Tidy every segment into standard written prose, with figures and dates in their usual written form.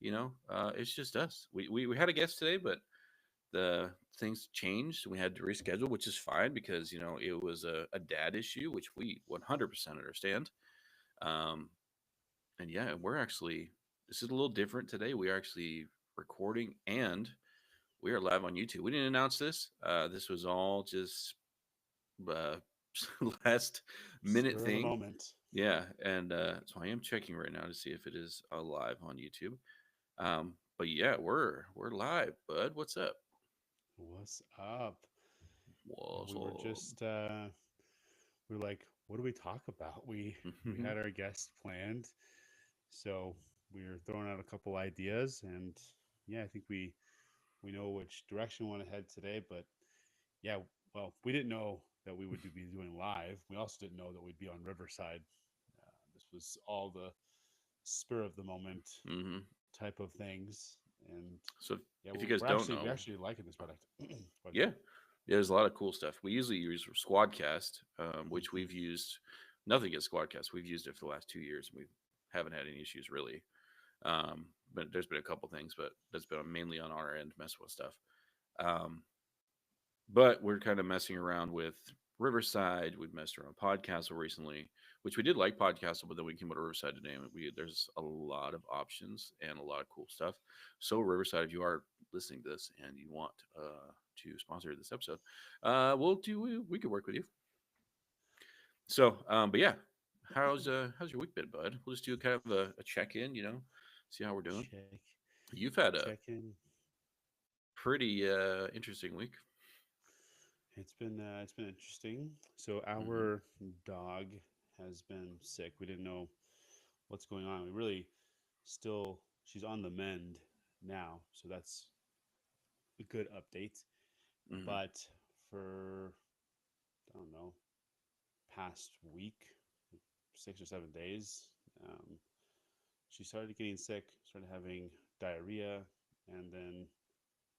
It's just us. We had a guest today, but the things changed. We had to reschedule, which is fine because it was a dad issue, which we 100% understand. Um, and yeah, we're actually this is a little different today. We are actually recording and we are live on YouTube. We didn't announce this. This was all just uh, last minute Spur of the thing. moment. Yeah, and so I am checking right now to see if it is live on YouTube. But yeah, we're live, bud. What's up? What's up? What's We were up? just we were like, what do we talk about? We had our guest planned, so we were throwing out a couple ideas, and yeah, I think we know which direction we want to head today. But yeah, well, we didn't know that we would be doing live. We also didn't know that we'd be on Riverside. This was all the spur of the moment hmm type of things, and So yeah, if you guys we're don't actually we're know, actually liking this product. But yeah, there's a lot of cool stuff. We usually use Squadcast, which we've used. Nothing against Squadcast. We've used it for the last 2 years, and we haven't had any issues really. But there's been a couple things, but that's been mainly on our end, messing with stuff. Um, but we're kind of messing around with Riverside. We've messed around with Podcastle recently, which we did like Podcastle, but then we came to Riverside today, and there's a lot of options and a lot of cool stuff. So Riverside, if you are listening to this and you want to sponsor this episode, we could work with you. But yeah, how's your week been, bud? We'll just do kind of a check in, see how we're doing. check You've had a check in. pretty interesting week. It's been interesting. So hmm our dog has been sick. We didn't know what's going on. We really still she's on the mend now, so that's a good update. hmm But for I don't know past week, 6 or 7 days, um, she started getting sick, started having diarrhea, and then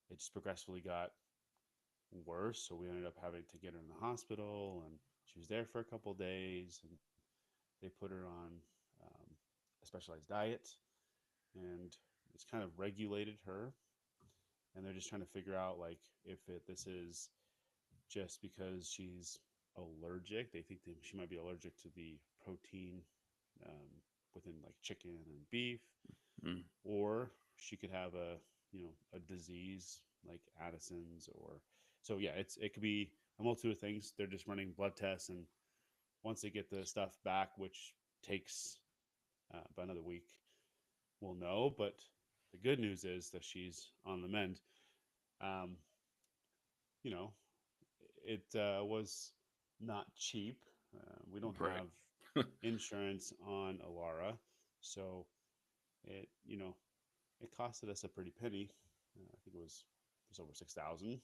it just progressively got worse. So we ended up having to get her in the hospital, and she was there for a couple of days, and they put her on um, a specialized diet, and it's kind of regulated her. And they're just trying to figure out like if this is just because she's allergic. They think that she might be allergic to the protein um, within like chicken and beef, mm or she could have a disease like Addison's or so yeah it could be a multitude of things. They're just running blood tests, and once they get the stuff back, which takes about another week, we'll know. But the good news is that she's on the mend. um, you know it was not cheap. We don't Right. have insurance on Alara, so it it costed us a pretty penny. I think it was just over 6,000.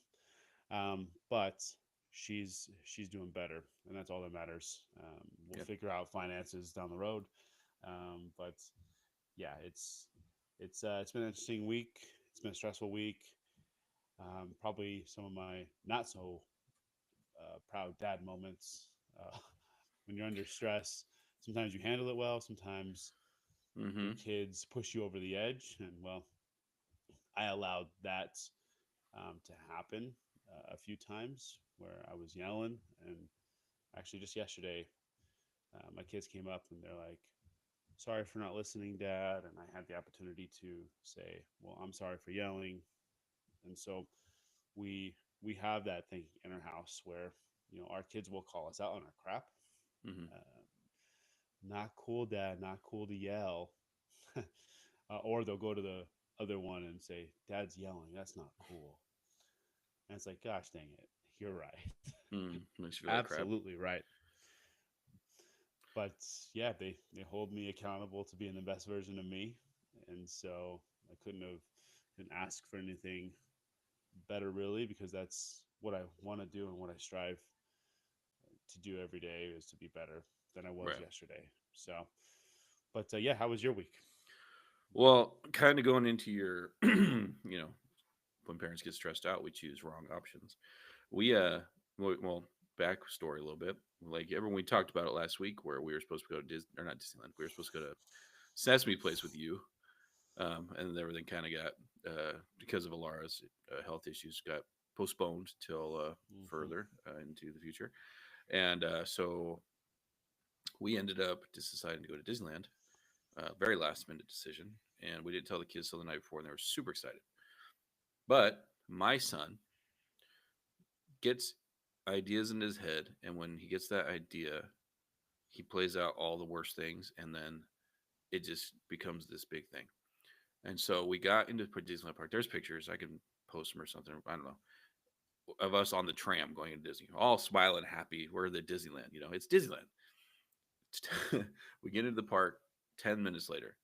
But she's doing better, and that's all that matters. We'll Yep. figure out finances down the road. But yeah, it's been an interesting week. It's been a stressful week. Probably some of my not so proud dad moments. Uh, when you're under stress, sometimes you handle it well. Sometimes your hmm kids push you over the edge, and well, I allowed that to happen a few times where I was yelling. And actually, just yesterday, my kids came up and they're like, "Sorry for not listening, Dad." And I had the opportunity to say, "Well, I'm sorry for yelling." And so we have that thing in our house where our kids will call us out on our crap. hmm Uh, Not cool, Dad. Not cool to yell. Or they'll go to the other one and say, "Dad's yelling. That's not cool." And it's like, gosh dang it, you're right. Makes you feel like crap. Absolutely right. But yeah, they hold me accountable to being the best version of me, and so I couldn't ask for anything better really, because that's what I want to do and what I strive to do every day is to be better than I was Right. yesterday. So, but yeah, how was your week? Well, kind of going into your, when parents get stressed out, we choose wrong options. We, well, backstory a little bit. Like everyone, we talked about it last week where we were supposed to go to Disney, or not Disneyland. We were supposed to go to Sesame Place with you. And then everything kind of got because of Alara's health issues got postponed till Hmm. further into the future. And so we ended up just deciding to go to Disneyland. Very last minute decision, and we didn't tell the kids till the night before, and they were super excited. But my son gets ideas in his head, and when he gets that idea, he plays out all the worst things, and then it just becomes this big thing. And so we got into Disneyland Park. There's pictures I can post them or something. I don't know, of us on the tram going to Disney, all smiling, happy. We're the Disneyland. It's Disneyland. We get into the park. 10 minutes later,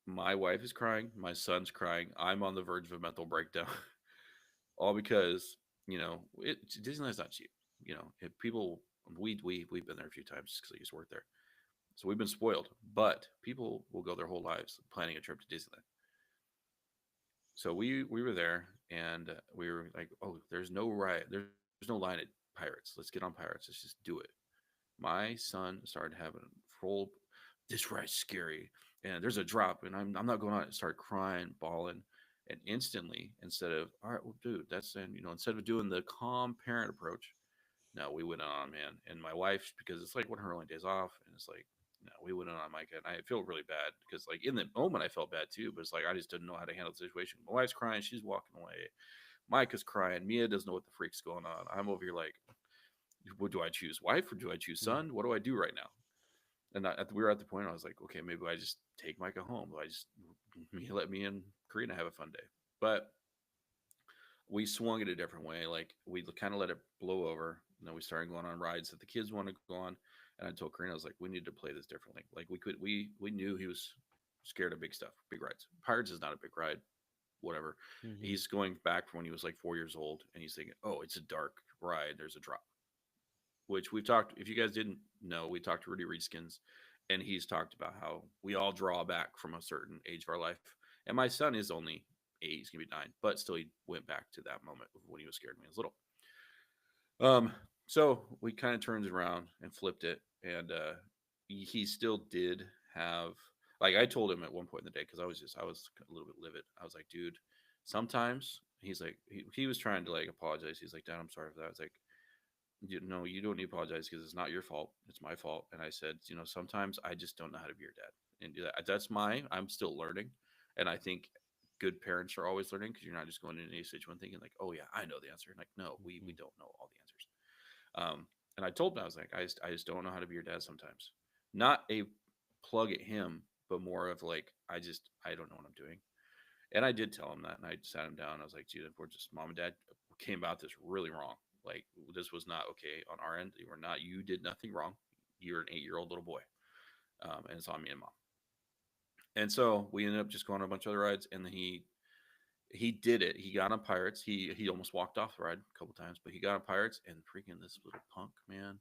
my wife is crying. My son's crying. I'm on the verge of a mental breakdown. All because Disneyland's not cheap. If people we've been there a few times because I used to work there, so we've been spoiled. But people will go their whole lives planning a trip to Disneyland. So we were there, and we were like, oh, there's no ride, there's no line at Pirates. Let's get on Pirates. Let's just do it. My son started having full. This ride's scary, and there's a drop, and I'm not going on it. Started crying, bawling, and instantly, instead of all right, well, dude, that's and instead of doing the calm parent approach, no, we went on, man. And my wife, because it's like one of her only days off, and it's like, no, we went on Micah, and I feel really bad because, like, in the moment, I felt bad too, but it's like I just didn't know how to handle the situation. My wife's crying, she's walking away. Micah's crying. Mia doesn't know what the freak's going on. I'm over here like, what do I choose, wife or do I choose son? What do I do right now? And we were at the point I was like, okay, maybe I just take Micah home. I just let me and Karina have a fun day. But we swung it a different way. Like we kind of let it blow over. And then we started going on rides that the kids want to go on. And I told Karina, I was like, we need to play this differently. Like we knew he was scared of big stuff, big rides. Pirates is not a big ride, whatever. Hmm. He's going back from when he was like 4 years old, and he's thinking, oh, it's a dark ride. There's a drop, which we've talked. If you guys didn't know, we talked to Rudy Reedskins, and he's talked about how we all draw back from a certain age of our life. And my son is only 8; he's gonna be 9, but still, he went back to that moment when he was scared when he was little. Um, so we kind of turned it around and flipped it, and he still did have. Like I told him at one point in the day because I was a little bit livid. I was like, dude, sometimes he's like he was trying to like apologize. He's like, Dad, I'm sorry for that. I was like, no, you don't need to apologize because it's not your fault. It's my fault. And I said, sometimes I just don't know how to be your dad. And I'm still learning. And I think good parents are always learning because you're not just going into any situation thinking like, oh yeah, I know the answer. And like, no, we Hmm. don't know all the answers. And I told him, I was like, I just don't know how to be your dad sometimes. Not a plug at him, but more of like, I don't know what I'm doing. And I did tell him that, and I sat him down. I was like, dude, we're just mom and dad came about this really wrong. Like this was not okay on our end. You did nothing wrong. You're an 8-year-old little boy, and it's on me and mom. And so we ended up just going on a bunch of other rides, and then he did it. He got on Pirates. He almost walked off the ride a couple times, but he got on Pirates, and freaking this little punk man,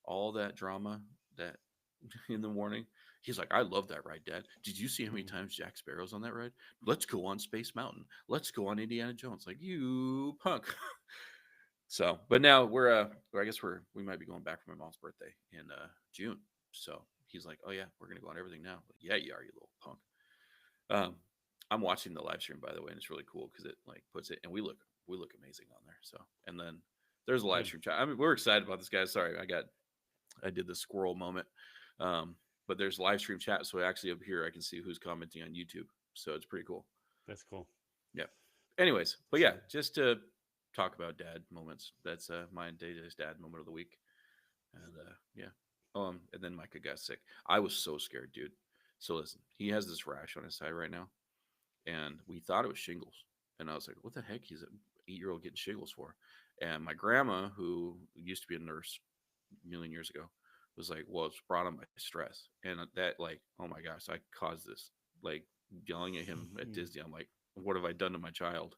all that drama that in the morning. He's like, I love that ride, Dad. Did you see how many Hmm. times Jack Sparrow's on that ride? Let's go on Space Mountain. Let's go on Indiana Jones. Like, you punk. So, but now I guess we might be going back for my mom's birthday in June. So he's like, oh yeah, we're gonna go on everything now. Like, yeah, you are, you little punk. Um, I'm watching the live stream by the way, and it's really cool because it like puts it, and we look amazing on there. So, and then there's a live Good. stream chat. I mean, we're excited about this, guys. Sorry, I did the squirrel moment. Um, but there's live stream chat, so actually up here I can see who's commenting on YouTube. So it's pretty cool. That's cool. Yeah. Anyways, but So, yeah, just to talk about dad moments. That's my day's dad moment of the week. And yeah. And then Micah got sick. I was so scared, dude. So listen, he has this rash on his side right now, and we thought it was shingles. And I was like, what the heck is an 8-year-old getting shingles for? And my grandma, who used to be a nurse a million years ago, was like, well, it's brought on by stress. And that, like, oh my gosh, I caused this. Like, yelling at him at Disney. I'm like, what have I done to my child?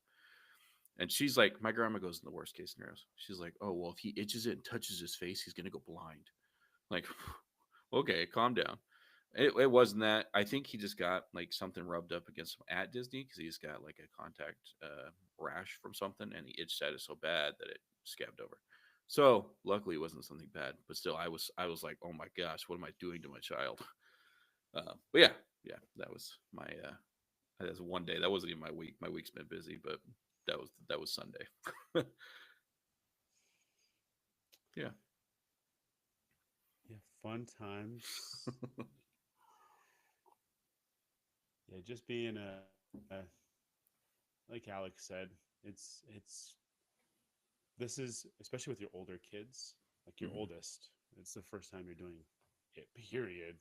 And she's like, my grandma goes in the worst case scenarios. She's like, oh, well, if he itches it and touches his face, he's going to go blind. Like, okay, calm down. It wasn't that. I think he just got like something rubbed up against him at Disney because he's got like a contact rash from something, and the itch side is so bad that it scabbed over. So luckily, it wasn't something bad, but still, I was like, oh my gosh, what am I doing to my child? But yeah, that was my That's one day. That wasn't even my week. My week's been busy, but that was Sunday. Yeah. Yeah, fun times. Yeah, just being like Alex said, it's this is especially with your older kids, like your Hmm. oldest. It's the first time you're doing it. Period.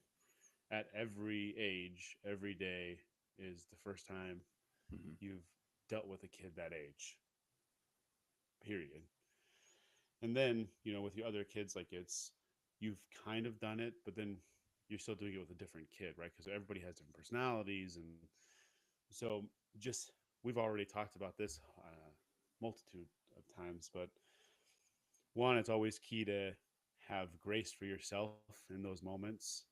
At every age, every day is the first time Hmm. you've dealt with a kid that age. Period. And then with your other kids, like it's you've kind of done it, but then you're still doing it with a different kid, right? Because everybody has different personalities, and so just we've already talked about this multitude of times, but one, it's always key to have grace for yourself in those moments.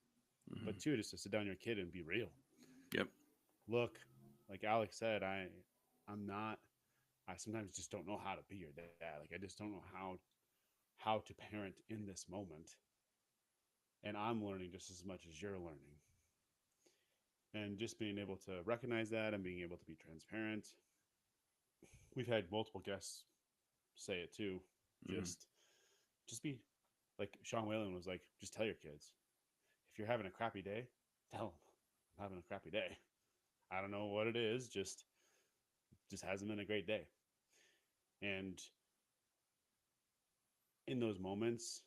But Hmm. two, just to sit down your kid and be real. Yep. Look, like Alex said, I'm not. I sometimes just don't know how to be your dad. Like I just don't know how to parent in this moment, and I'm learning just as much as you're learning. And just being able to recognize that and being able to be transparent. We've had multiple guests say it too. Hmm. Just just be like Sean Whalen was like, just tell your kids. If you're having a crappy day, tell them I'm having a crappy day. I don't know what it is, just hasn't been a great day. And in those moments,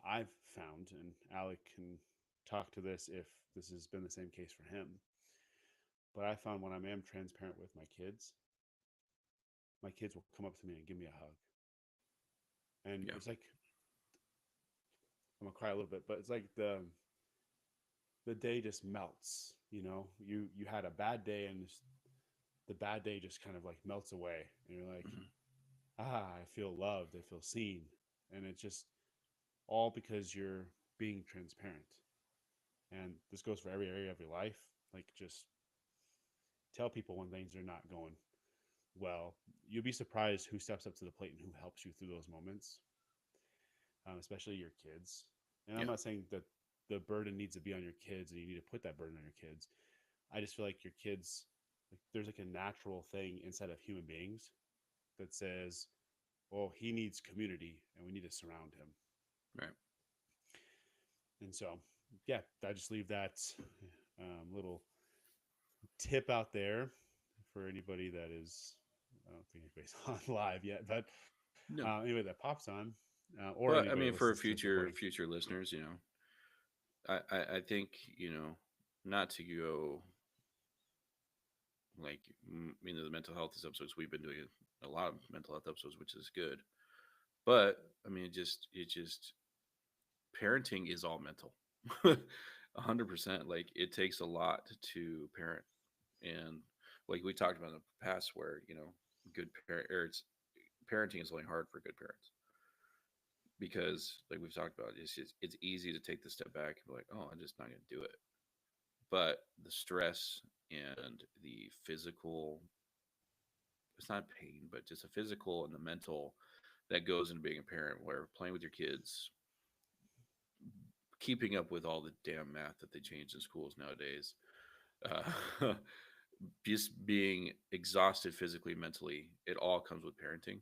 I've found, and Alec can talk to this if this has been the same case for him, but I found when I am transparent with my kids will come up to me and give me a hug. And Yeah. it's like I'm gonna cry a little bit, but it's like the day just melts. You had a bad day, and the bad day just kind of like melts away, and you're like, Hmm. I feel loved, I feel seen, and it's just all because you're being transparent. And this goes for every area of your life. Like just tell people when things are not going well. You'll be surprised who steps up to the plate and who helps you through those moments, especially your kids. And I'm Yeah. not saying that the burden needs to be on your kids and you need to put that burden on your kids. I just feel like your kids, like, there's like a natural thing inside of human beings that says, well, he needs community and we need to surround him. Right. And so, yeah, I just leave that little tip out there for anybody that is, I don't think anybody's on live yet, but No. anybody that pops on or But I anybody mean, that for listens to the future recording. future listeners, I think not to go like the mental health episodes. We've been doing a lot of mental health episodes, which is good. But I mean, it just parenting is all mental. 100%. Like it takes a lot to parent, and like we talked about in the past, where good parent or it's parenting is only hard for good parents because, like we've talked about, it's easy to take the step back and be like, oh, I'm just not going to do it. But the stress and the physical, it's not pain, but just the physical and the mental that goes into being a parent, where playing with your kids, keeping up with all the damn math that they change in schools nowadays, uh, just being exhausted physically, mentally, it all comes with parenting.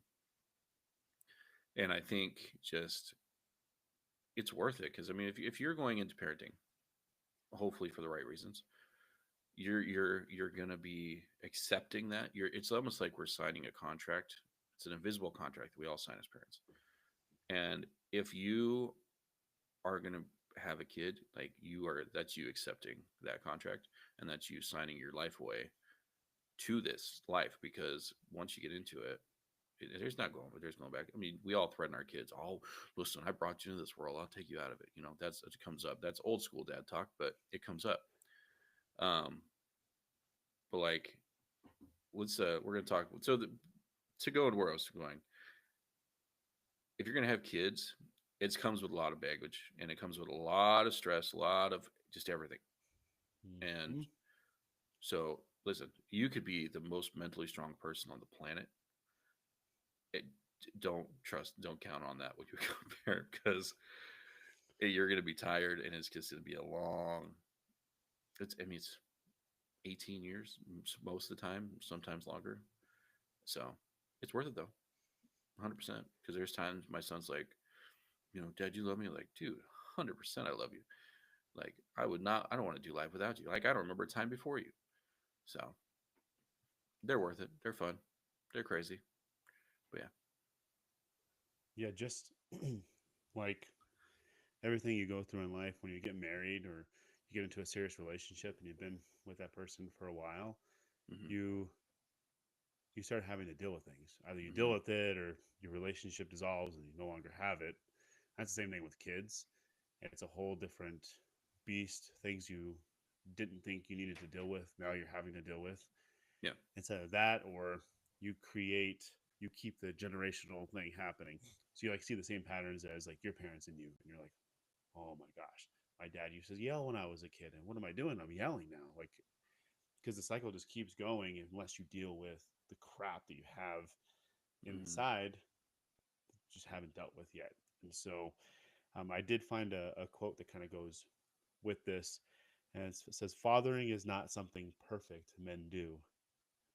And I think just it's worth it because I mean, if you're going into parenting, hopefully for the right reasons, you're gonna be accepting that. It's almost like we're signing a contract. It's an invisible contract that we all sign as parents. And if you are gonna have a kid, like that's you accepting that contract, and that's you signing your life away to this life. Because once you get into it, there's going back. I mean, we all threaten our kids. Oh, listen, I brought you into this world. I'll take you out of it. It comes up. That's old school dad talk, but it comes up. Um, but like, we're gonna talk. To go into where I was going, if you're gonna have kids, it comes with a lot of baggage, and it comes with a lot of stress, a lot of just everything. And Mm-hmm. so, listen, you could be the most mentally strong person on the planet. It, don't count on that when you become a parent, because you're going to be tired, and it's just going to be a long. I mean, it's 18 years most of the time, sometimes longer. So it's worth it though, 100%. Because there's times my son's like, Dad, you love me? Like, dude, 100% I love you. Like, I don't want to do life without you. Like, I don't remember a time before you. So they're worth it. They're fun. They're crazy. But yeah. Yeah, just like everything you go through in life when you get married or you get into a serious relationship and you've been with that person for a while, Hmm. you you start having to deal with things. Either you deal Hmm. with it or your relationship dissolves and you no longer have it. That's the same thing with kids. It's a whole different beast. Things you didn't think you needed to deal with, now you're having to deal with. Yeah. Instead of that, or you create, you keep the generational thing happening. So you like see the same patterns as like your parents and you, and you're like, oh my gosh, my dad used to yell when I was a kid, and what am I doing? I'm yelling now, like because the cycle just keeps going unless you deal with the crap that you have Hmm. inside, just haven't dealt with yet. And so I did find a quote that kind of goes with this, and it says, "Fathering is not something perfect men do,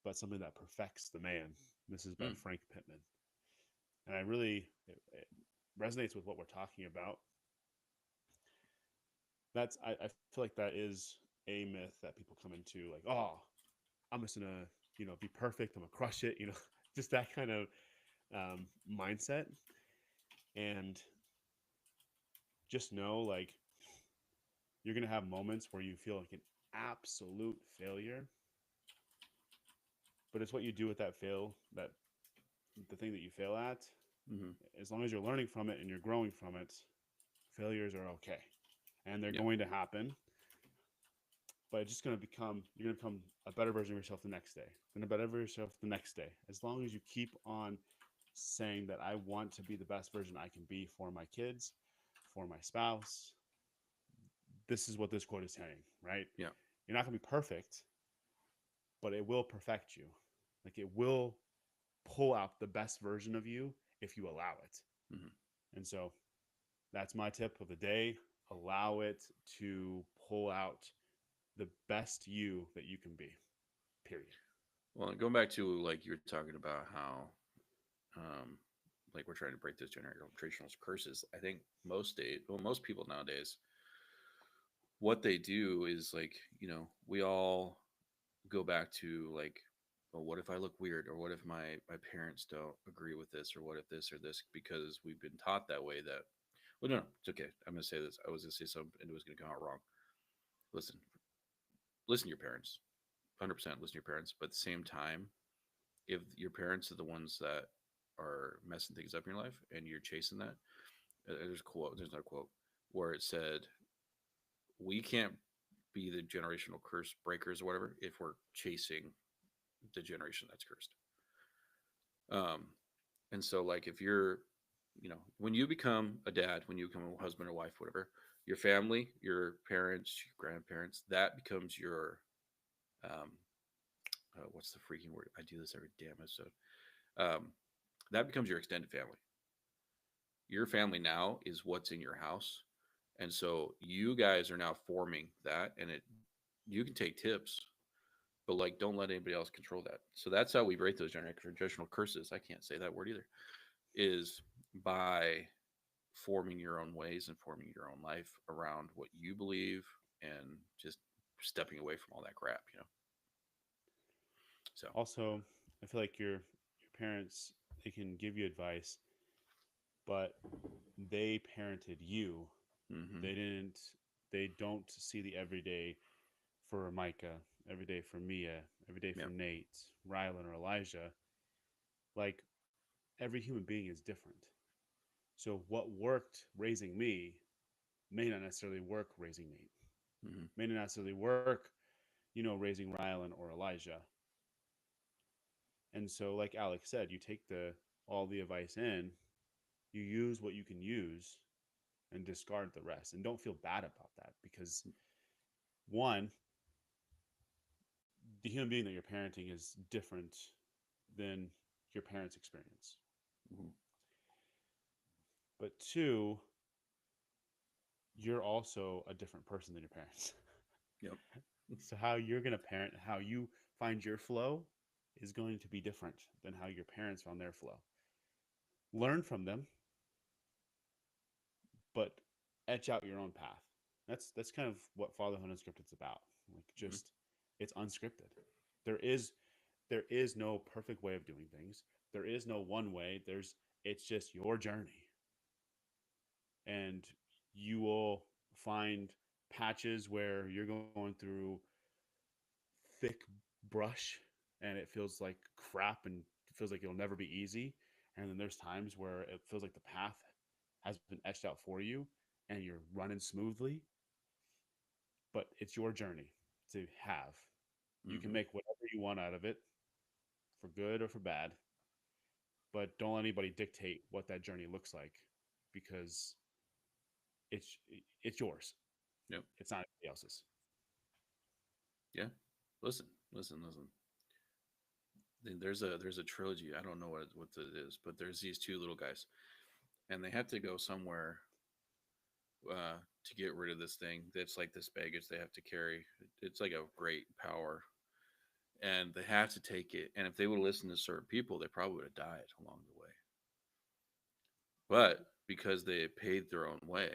but something that perfects the man." This is by Mm. Frank Pittman, and I really it resonates with what we're talking about. I feel like that is a myth that people come into, like, oh, I'm just gonna be perfect, I'm gonna crush it, just that kind of mindset. And just know, like, you're gonna have moments where you feel like an absolute failure, but it's what you do with that the thing that you fail at. Hmm. As long as you're learning from it and you're growing from it, failures are okay, and they're Yeah. going to happen. But it's just going to become you're going to become a better version of yourself the next day, and a better version of yourself the next day. As long as you keep on saying that I want to be the best version I can be for my kids, for my spouse. This is what this quote is saying, right? Yeah. You're not going to be perfect, but it will perfect you. Like it will pull out the best version of you if you allow it. Hmm. And so that's my tip of the day. Allow it to pull out the best you that you can be. Period. Well, going back to like you were talking about how, um, like we're trying to break those generational curses. I think most people nowadays, what they do is like, we all go back to like, well, what if I look weird, or what if my parents don't agree with this, or what if this or this, because we've been taught that way. That, well, no, it's okay. I'm gonna say this. I was gonna say something, and it was gonna come out wrong. Listen, listen to your parents. 100% listen to your parents, but at the same time, if your parents are the ones that are messing things up in your life and you're chasing that, there's another quote where it said, we can't be the generational curse breakers or whatever if we're chasing the generation that's cursed. um and so like if you're, when you become a dad, when you become a husband or wife, whatever, your family, your parents, your grandparents, that becomes your, um what's the freaking word, I do this every damn episode, um that becomes your extended family. Your family now is what's in your house. And so you guys are now forming that, and you can take tips, but like don't let anybody else control that. So that's how we break those generational curses. I can't say that word either. Is by forming your own ways and forming your own life around what you believe, and just stepping away from all that crap. So, Also, I feel like your parents, they can give you advice, but they parented you. hmm, They didn't they don't see the everyday for Micah, every day for Mia, every day yeah, for Nate, Rylan, or Elijah. Like every human being is different. So what worked raising me may not necessarily work raising Nate. hmm, May not necessarily work, raising Rylan or Elijah. And so, like Alex said, you take the all the advice in, you use what you can use, and discard the rest. And don't feel bad about that because one, the human being that you're parenting is different than your parents' experience. hmm, But two, you're also a different person than your parents. yep, So how you're going to parent, how you find your flow is going to be different than how your parents found their flow. Learn from them, but etch out your own path. That's kind of what fatherhood unscripted is about. Like Mhm. just it's unscripted. There is there is no perfect way of doing things. There is no one way. It's just your journey. And you will find patches where you're going through thick brush and it feels like crap and it feels like it'll never be easy. And then there's times where it feels like the path has been etched out for you and you're running smoothly, but it's your journey to have. You can Mhm. make whatever you want out of it for good or for bad, but don't let anybody dictate what that journey looks like because it's it's yours. Yep. It's not anybody else's. Yeah. Listen, listen, listen. There's a trilogy. I don't know what it is, but there's these two little guys, and they have to go somewhere to get rid of this thing that's like this baggage they have to carry. It's like a great power, and they have to take it. And if they would have listened to certain people, they probably would have died along the way. But because they paid their own way,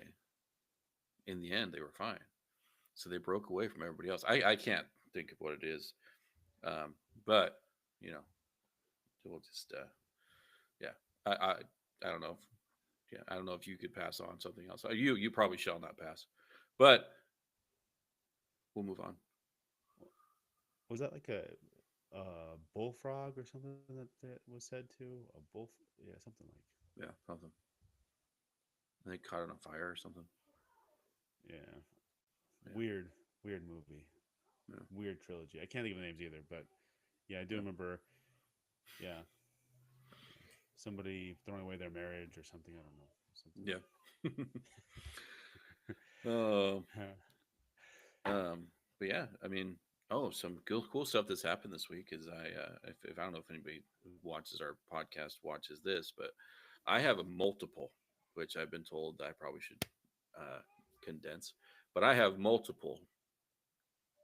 in the end, they were fine. So they broke away from everybody else. I can't think of what it is, um, but you know, we'll just yeah. I don't know. Yeah, I don't know if you could pass on something else. You probably shall not pass, but we'll move on. Was that like a bullfrog or something that was said to a bull? Yeah, something like Yeah, something. I think caught it on fire or something. yeah. Yeah, Weird movie, yeah, weird trilogy. I can't think of the names either, but yeah, I do yeah. remember. Yeah, somebody throwing away their marriage or something. I don't know. Something. Yeah. Oh, but yeah, I mean, oh, some cool stuff that's happened this week is if I don't know if anybody who watches our podcast watches this, but I have a multiple, which I've been told I probably should uh, condense, but I have multiple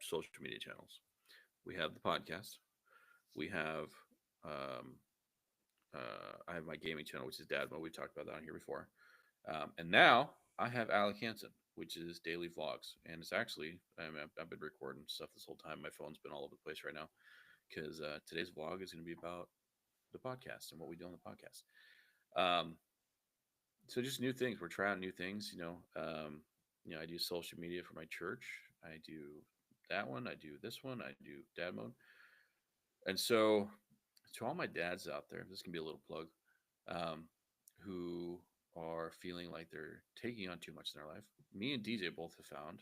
social media channels. We have the podcast. We have um, I have my gaming channel, which is Dad Mode. We've talked about that on here before. And now I have Alec Hansen, which is daily vlogs. And it's actually, I've been recording stuff this whole time. My phone's been all over the place right now because today's vlog is going to be about the podcast and what we do on the podcast. Um, so just new things. We're trying new things. I do social media for my church. I do that one. I do this one. I do Dad Mode. And so, to all my dads out there, this can be a little plug, um, who are feeling like they're taking on too much in their life. Me and DJ both have found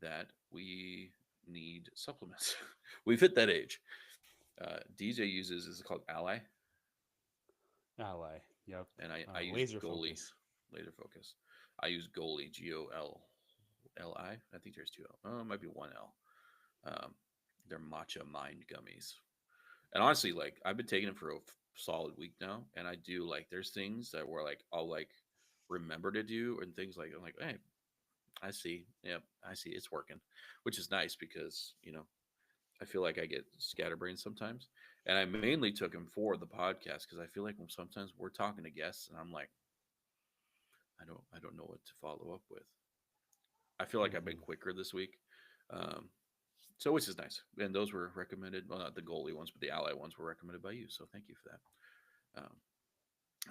that we need supplements. We've hit that age. DJ uses is called Ally, Ally. Yep. and I use Laser Goalie, focus. laser focus. I use Goalie, GOLLI. I think there's two L. Oh, it might be one L. Um, they're matcha mind gummies. And honestly, like I've been taking it for a solid week now, and I do like there's things that were like I'll like remember to do, and things like I'm like, hey, I see, yep, I see, it's working, which is nice because I feel like I get scatterbrained sometimes, and I mainly took him for the podcast because I feel like when sometimes we're talking to guests, and I'm like, I don't know what to follow up with. I feel like I've been Hmm. quicker this week. Um, so which is nice, and those were recommended. Well, not the goalie ones, but the ally ones were recommended by you. So thank you for that.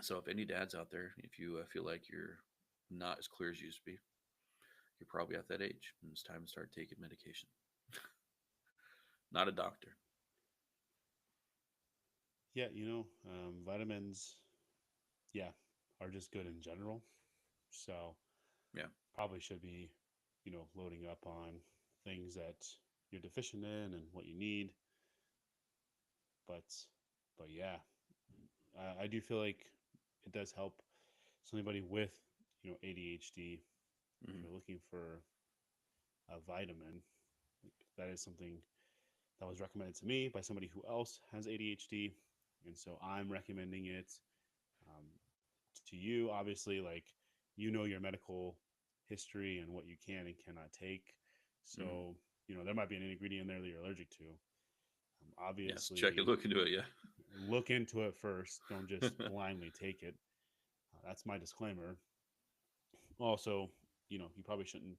So if any dads out there, if you feel like you're not as clear as you used to be, you're probably at that age, and it's time to start taking medication. Not a doctor. Yeah, vitamins. Yeah, are just good in general. So Yeah. probably should be, loading up on things that you're deficient in and what you need. But but yeah, I do feel like it does help somebody with ADHD if Mm-hmm. you're looking for a vitamin. Like, that is something that was recommended to me by somebody who else has ADHD, and so I'm recommending it um, to you. Obviously, like your medical history and what you can and cannot take. Mm-hmm. So there might be an ingredient in there that you're allergic to. Yes, check it, Obviously, look into it. Yeah. look into it first. Don't just blindly take it. That's my disclaimer. Also, you probably shouldn't.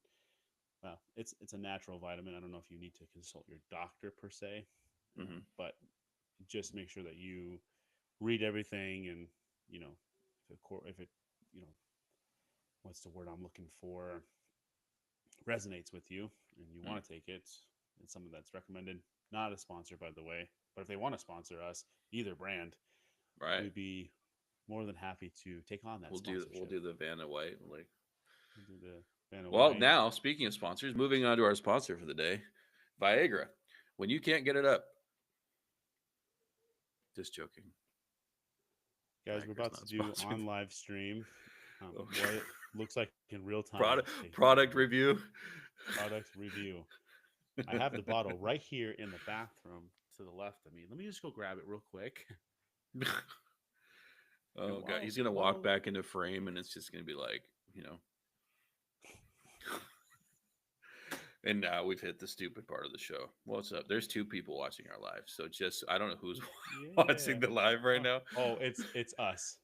Well, it's a natural vitamin. I don't know if you need to consult your doctor per se, Hmm. but just make sure that you read everything, and you know if it you know what's the word I'm looking for, resonates with you and you Mm. want to take it. It's something that's recommended. Not a sponsor, by the way, but if they want to sponsor us, either brand, Right. we'd be more than happy to take on that We'll sponsorship. do the Vanna White. Like, We'll do the Vanna well, White. now speaking of sponsors, moving on to our sponsor for the day, Viagra. When you can't get it up, just joking. Guys, we're Viagra's about not to do sponsored. on live stream Okay. what it looks like in real time product taking product over. review. Product review. I have the bottle right here in the bathroom to the left of me. Let me just go grab it real quick. And Oh god, he's gonna walk while back into frame, and it's just gonna be like, you know. And now we've hit the stupid part of the show. What's up? There's two people watching our live, so just I don't know who's yeah. watching the live right now. Oh, it's us.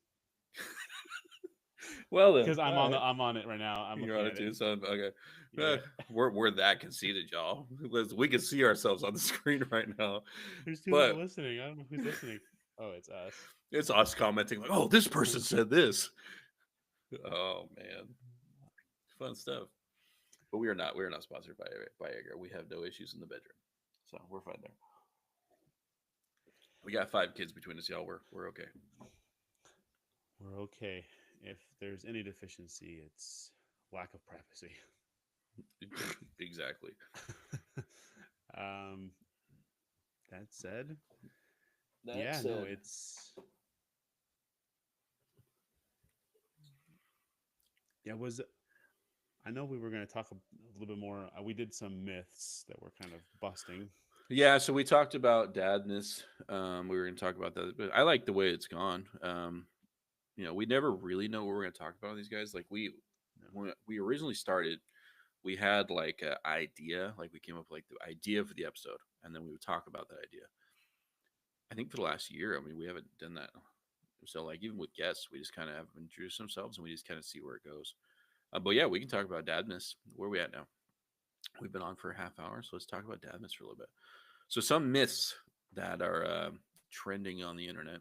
Well then, Because I'm all on right. I'm on it right now. I'm You're looking on at it it. too, son. Okay, Yeah. we're that conceited, y'all. We can see ourselves on the screen right now, There's two people but listening. I don't know who's listening. Oh, it's us. it's us commenting like, "Oh, this person said this." Oh man, fun stuff. But we are not. We are not sponsored by Viagra. We have no issues in the bedroom, so we're fine there. We got 5 kids between us, y'all. We're okay. We're okay. If there's any deficiency, it's lack of privacy. Exactly. um, that said, That yeah, no, said, it's yeah. Was I know we were going to talk a little bit more. We did some myths that we're kind of busting. yeah. So we talked about dadness. We were going to talk about that, but I like the way it's gone. We never really know what we're going to talk about on these guys. Like No. when we originally started, we had like an idea. Like we came up with like the idea for the episode, and then we would talk about that idea. I think for the last year, I mean, we haven't done that. So like even with guests, we just kind of have them introduce themselves, and we just kind of see where it goes. But yeah, we can talk about dadness. Where are we at now? We've been on for a half hour, so let's talk about dadness for a little bit. So some myths that are trending on the internet.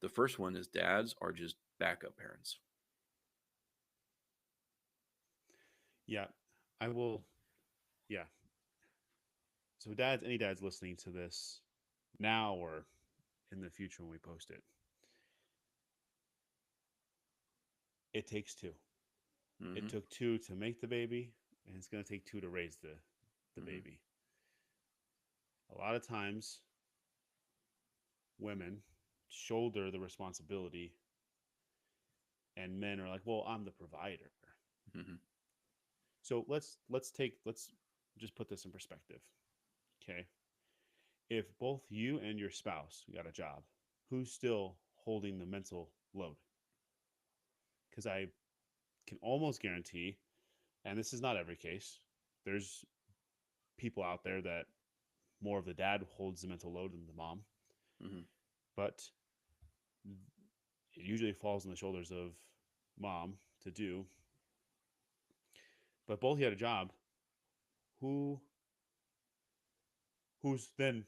The first one is dads are just backup parents. Yeah, I will. Yeah. So, dads, any dads listening to this now or in the future when we post it, it takes two. It Mm-hmm. took two to make the baby, and it's going to take two to raise the Mm-hmm. baby. A lot of times, women shoulder the responsibility, and men are like, "Well, I'm the provider." Mm-hmm. So let's just put this in perspective. Okay, if both you and your spouse got a job, who's still holding the mental load? Because I can almost guarantee, and this is not every case, there's people out there that more of the dad holds the mental load than the mom, Mm-hmm. but it usually falls on the shoulders of mom to do. But both had a job. Who who's then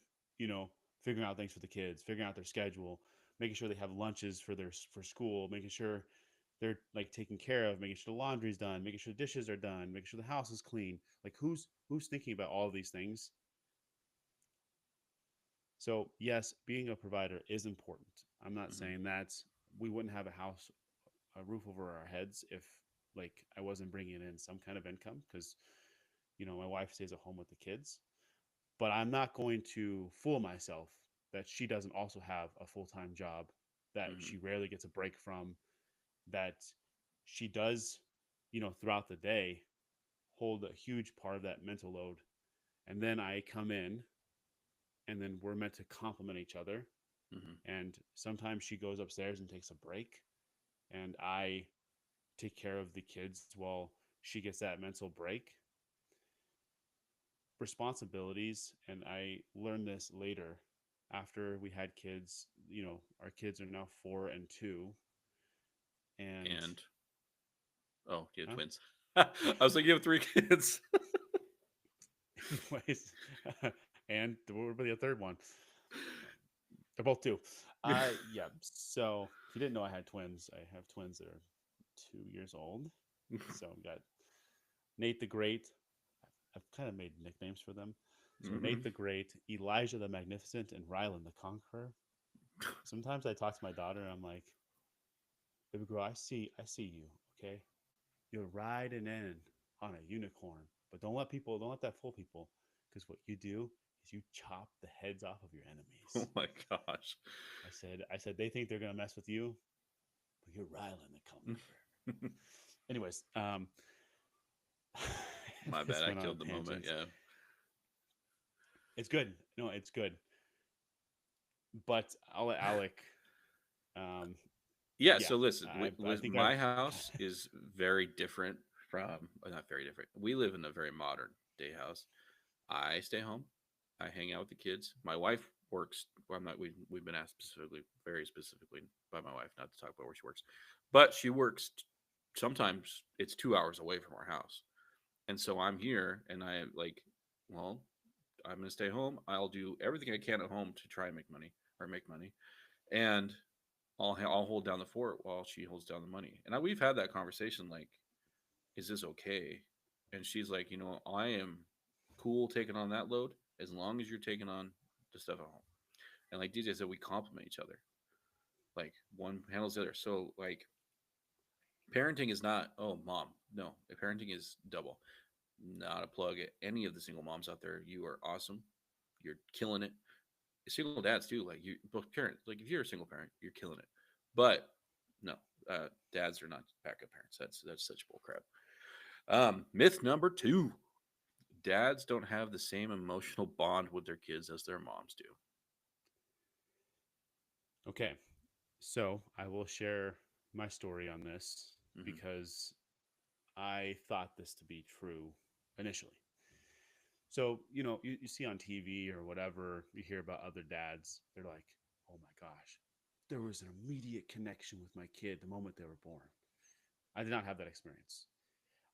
figuring out things for the kids, figuring out their schedule, making sure they have lunches for school, making sure they're like taken care of, making sure the laundry's done, making sure the dishes are done, making sure the house is clean. Like who's thinking about all of these things? So yes, being a provider is important. I'm not Mm-hmm. saying that we wouldn't have a roof over our heads if like I wasn't bringing in some kind of income because my wife stays at home with the kids. But I'm not going to fool myself that she doesn't also have a full time job that Mm-hmm. she rarely gets a break from, that she does, throughout the day hold a huge part of that mental load. And then I come in and then we're meant to complement each other. Mm-hmm. And sometimes she goes upstairs and takes a break, and I take care of the kids while she gets that mental break. responsibilities, and I learned this later after we had kids. Our kids are now 4 and 2, and And oh, yeah, huh? twins. I was like, you have three kids. Anyways, and what about the third one? They're both two. Yeah. So if you didn't know, I had twins. I have twins that are 2 years old. So we got Nate the Great. I've kind of made nicknames for them. So Nate Hmm. the Great, Elijah the Magnificent, and Rylan the Conqueror. Sometimes I talk to my daughter and I'm like, baby girl, I see you, okay? You're riding in on a unicorn, but don't let that fool people, because what you do is you chop the heads off of your Oh enemies. my gosh. I said they think they're gonna mess with you, but you're Rylan the Conqueror. Anyways, My bad. this I went on a killed the moment. tangent. Yeah. It's good. No, it's good. But I'll let Alec. Um, Yeah. yeah, So listen, I think my I've. house is very different from, not very different. We live in a very modern day house. I stay home. I hang out with the kids. My wife works. Well, I'm not. We've been asked specifically, very specifically by my wife, not to talk about where she works, but she works. Sometimes it's 2 hours away from our house, and so I'm here, and I am like, well, I'm gonna stay home. I'll do everything I can at home to try and make money or make money, and I'll hold down the fort while she holds down the money. And we've had that conversation, like, is this okay? And she's like, I am cool taking on that load as long as you're taking on the stuff at home. And like DJ said, we complement each other. Like one handles the other. So like parenting is not, oh mom. No, parenting is double. Not a plug at any of the single moms out there. You are awesome. You're killing it. Single dads too. Like you both parents. Like if you're a single parent, you're killing it. But no, dads are not backup parents. That's such bull crap. Myth number two: dads don't have the same emotional bond with their kids as their moms do. Okay, so I will share my story on this Hmm. because I thought this to be true initially. So, you see on TV or whatever, you hear about other dads. They're like, oh my gosh, there was an immediate connection with my kid the moment they were born. I did not have that experience.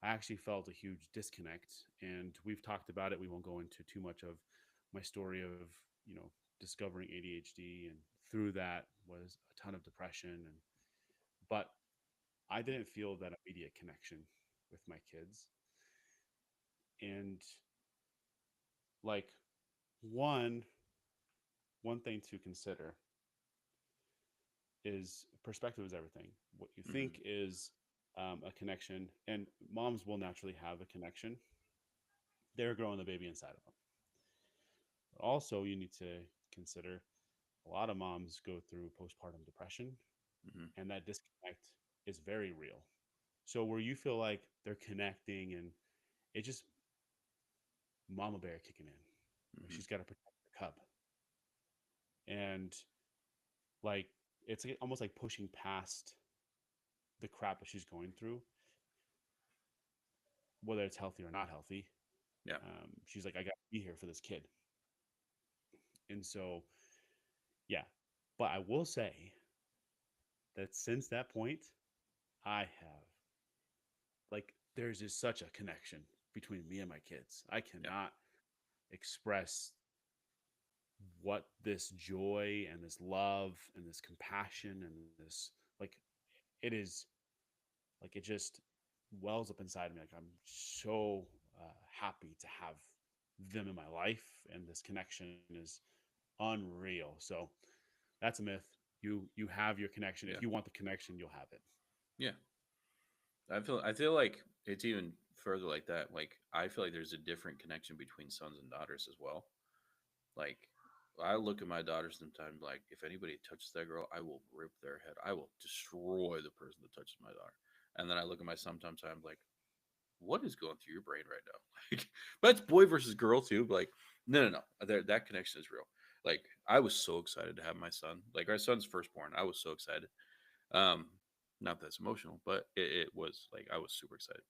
I actually felt a huge disconnect, and we've talked about it. We won't go into too much of my story of, you know, discovering ADHD, and through that was a ton of depression, but I didn't feel that immediate connection with my kids. And like one one thing to consider is perspective is everything. What you Hmm. think is a connection, and moms will naturally have a connection. They're growing the baby inside of them. But also, you need to consider a lot of moms go through postpartum depression, Hmm. and that disconnect is very real. So, where you feel like they're connecting, and it just mama bear kicking in, Hmm. she's got to protect the cub, and like it's almost like pushing past the crap that she's going through, whether it's healthy or not healthy. Yeah. She's like, I got to be here for this kid. And so, yeah. But I will say that since that point, I have, like, there's just such a connection between me and my kids. I Yeah. cannot express what this joy and this love and this compassion and this, like, it is, like, it just wells up inside of me. Like, I'm so happy to have them in my life, and this connection is unreal. So that's a myth. You have your connection. Yeah. If you want the connection, you'll have it. Yeah. I feel like it's even further like that. Like I feel like there's a different connection between sons and daughters as well. Like I look at my daughters sometimes like if anybody touches that girl, I will rip their head. I will destroy the person that touches my daughter. And then I look at my son sometimes like, what is going through your brain right now? Like, but it's boy versus girl too. But like, no. That connection is real. Like, I was so excited to have my son. Like, our son's firstborn. I was so excited. Um, Not that's emotional, but it was like I was super excited.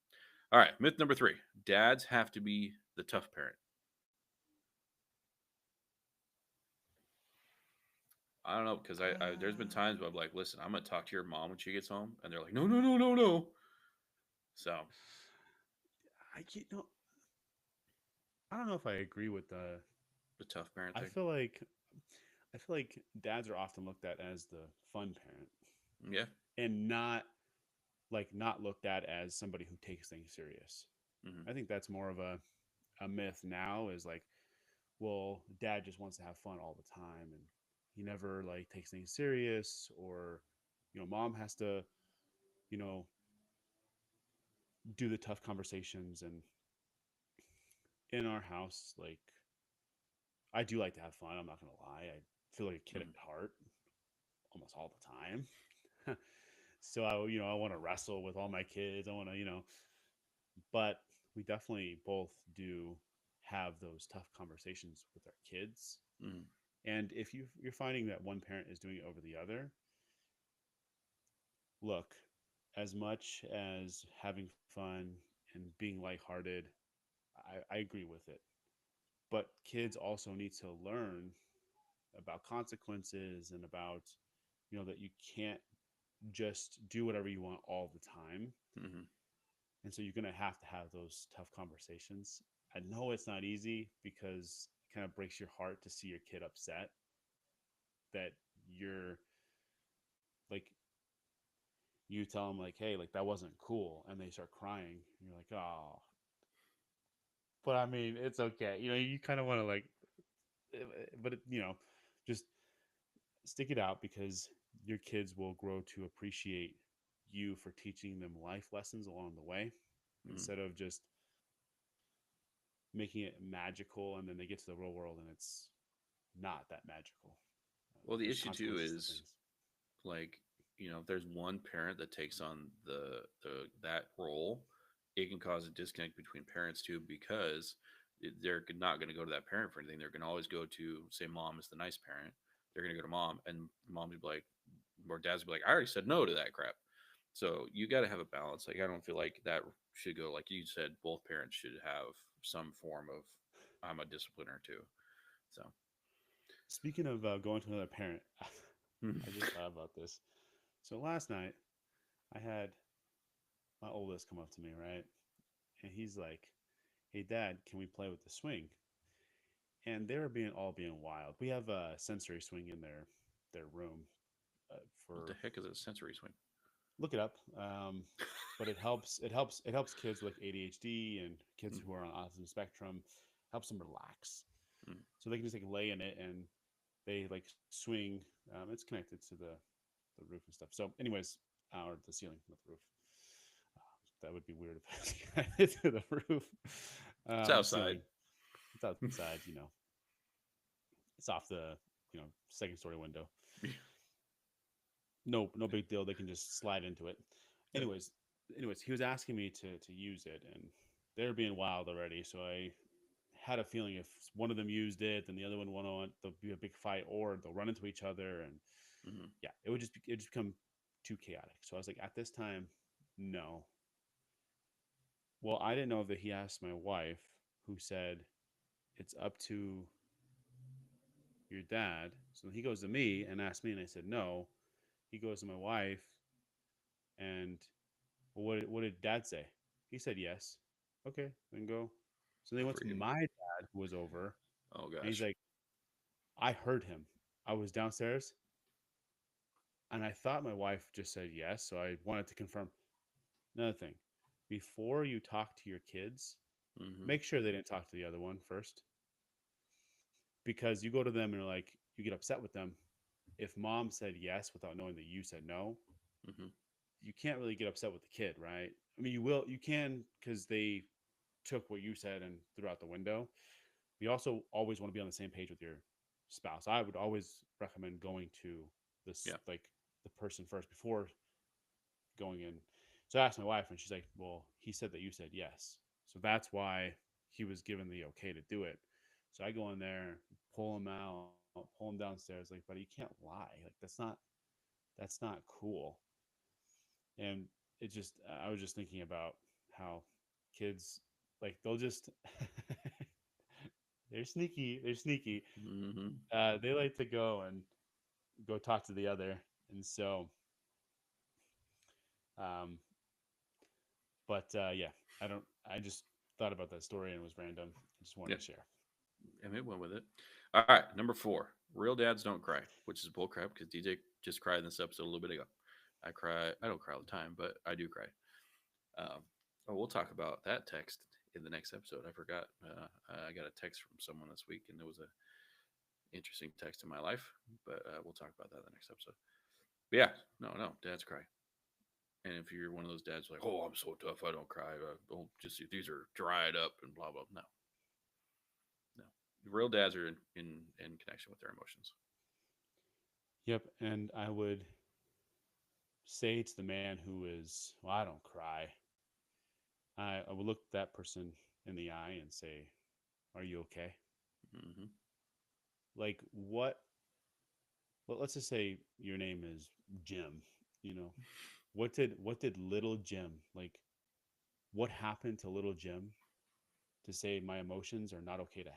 All right, myth number three: dads have to be the tough parent. I don't know because I there's been Uh, times where I'm like, listen, I'm gonna talk to your mom when she gets home, and they're like, no, no, no, no, no. So I you know I don't know if I agree with the. the tough parent I thing. feel like I feel like dads are often looked at as the fun parent Yeah. and not looked at as somebody who takes things serious. Hmm. I think that's more of a myth now is like, well, dad just wants to have fun all the time and he never like takes things serious or mom has to, you know, do the tough conversations and in our house like I do like to have fun, I'm not going to lie. I feel like a kid at Hmm. heart almost all the time. So I want to wrestle with all my kids. I want to, but we definitely both do have those tough conversations with our kids. Hmm. And if you're finding that one parent is doing it over the other, look, as much as having fun and being lighthearted, I agree with it. But kids also need to learn about consequences and about, that you can't just do whatever you want all the time. Hmm. And so you're going to have those tough conversations. I know it's not easy because it kind of breaks your heart to see your kid upset that you're like, you tell them, like, hey, like that wasn't cool. And they start crying. And you're like, oh, but I mean, it's okay. You kind of want to like, but, just stick it out because your kids will grow to appreciate you for teaching them life lessons along the way Hmm. instead of just making it magical and then they get to the real world and it's not that magical. Well, the There's issue too consequences to is things. like, if there's one parent that takes on the that role, it can cause a disconnect between parents too because they're not going to go to that parent for anything. They're going to always go to, say, mom is the nice parent. They're going to go to mom, and mom would be like, or dad's would be like, I already said no to that crap. So you got to have a balance. Like I don't feel like that should go, like you said. Both parents should have some form of I'm a discipliner too. So Speaking of going to another parent, I just thought about this. So last night, I had my oldest come up to me, right? And he's like, hey, dad, can we play with the swing? And they were being wild. We have a sensory swing in their room what the for heck is a sensory swing? look it up. But it helps kids with ADHD and kids Mm, who are on autism spectrum, helps them relax. mm. So they can just like lay in it and they like swing. It's connected to the roof and stuff. So, anyways, or the ceiling, not the roof. That would be weird if it's connected to the roof. It's Ceiling. outside. It's outside. It's off the second story window. No big deal. They can just slide into it. Yeah. Anyways, he was asking me to use it, and they're being wild already. So I had a feeling if one of them used it, then the other one won't. There'll be a big fight, or they'll run into each other, and Hmm. yeah, it would just become too chaotic. So I was like, at this time, no. Well, I didn't know that he asked my wife, who said it's up to your dad. So he goes to me and asks me, and I said no. He goes to my wife, and well, what did dad say? He said yes. Okay, then go. So they Good went for to you. my dad, who was over, Oh and he's gosh. like, I heard him. I was downstairs, and I thought my wife just said yes. So I wanted to confirm. Another thing, before you talk to your kids, Hmm. make sure they didn't talk to the other one first, because you go to them and like you get upset with them. If mom said yes without knowing that you said no, Hmm. you can't really get upset with the kid, right? I mean, you can because they took what you said and threw out the window. You also always want to be on the same page with your spouse. I would always recommend going to this Yeah. like the person first before going in. So I asked my wife, and she's like, "Well, he said that you said yes, so that's why he was given the okay to do it." So I go in there, pull him out, pull him downstairs, like, "Buddy, you can't lie. Like that's not cool." And it just I was just thinking about how kids like they'll just they're sneaky. They're sneaky. Hmm. They like to go and go talk to the other. And so, um, yeah, I just thought about that story and it was random. I just wanted Yeah, to share. and it went with it. All right, number four. Real dads don't cry, which is bullcrap because DJ just cried in this episode a little bit ago. I cry. I don't cry all the time, but I do cry. Um, oh, we'll talk about that text in the next episode. I forgot. I got a text from someone this week, and it was a interesting text in my life, but we'll talk about that in the next episode. But yeah, no, dads cry. And if you're one of those dads like, oh, I'm so tough, I don't cry. Don't just these are dried up and blah blah. No, no. Real dads are in connection with their emotions. Yep. And I would say to the man who is, well, I don't cry, I would look that person in the eye and say, are you okay? Mm-hmm. Like, what? Well, let's just say your name is Jim. You know, what did little Jim like? What happened to little Jim to say my emotions are not okay to have?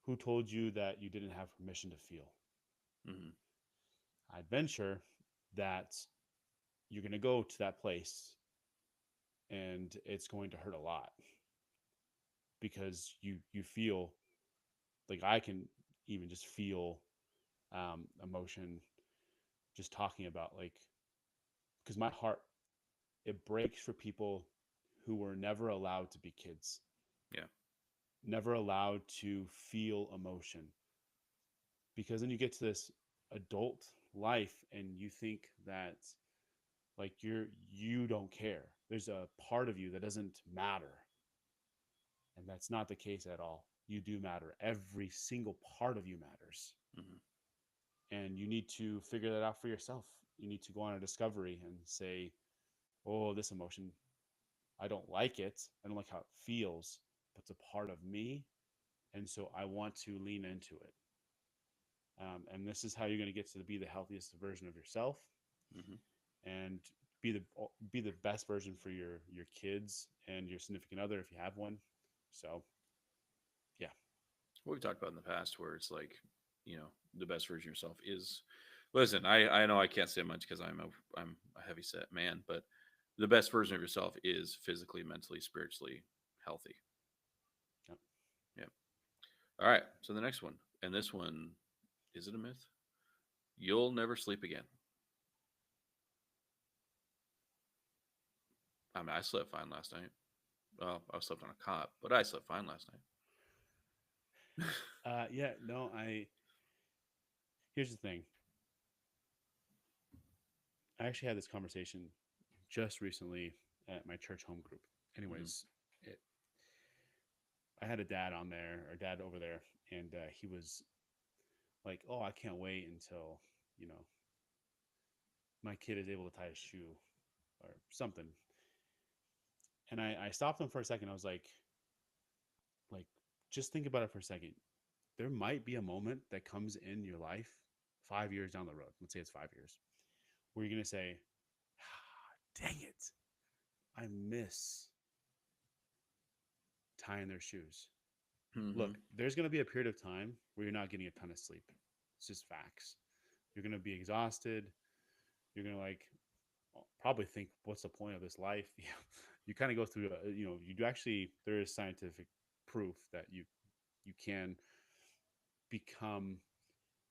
Who told you that you didn't have permission to feel? Mm-hmm. I'd venture that you're going to go to that place and it's going to hurt a lot because you feel like I can even just feel emotion just talking about like because my heart it breaks for people who were never allowed to be kids, Yeah. never allowed to feel emotion. Because then you get to this adult life and you think that like you don't care. There's a part of you that doesn't matter. And that's not the case at all. You do matter. Every single part of you matters. Mm-hmm. And you need to figure that out for yourself. You need to go on a discovery and say, oh, this emotion, I don't like it. I don't like how it feels, but it's a part of me. And so I want to lean into it. And this is how you're going to get to be the healthiest version of yourself Mm-hmm. and be the best version for your kids and your significant other if you have one. So yeah. What we've talked about in the past, where it's like, the best version of yourself is. Listen, I know I can't say much because I'm a heavy set man, but the best version of yourself is physically, mentally, spiritually healthy. Yep. Yeah. All right. So the next one, and this one, is it a myth? You'll never sleep again. I mean, I slept fine last night. Well, I slept on a cot, but I slept fine last night. Yeah, no, here's the thing. I actually had this conversation just recently at my church home group. Mm-hmm. Anyways, I had a dad on there or dad over there, and he was like, "Oh, I can't wait until you know my kid is able to tie his shoe or something." And I stopped him for a second. I was like, just think about it for a second. There might be a moment that comes in your life 5 years down the road. Let's say it's 5 years, where you're gonna say, "Dang it, I miss tying their shoes." Mm-hmm. Look, there's gonna be a period of time where you're not getting a ton of sleep. It's just facts. You're gonna be exhausted. You're gonna like probably think, "What's the point of this life?" You kind of go through, you do actually. There is scientific proof that you can become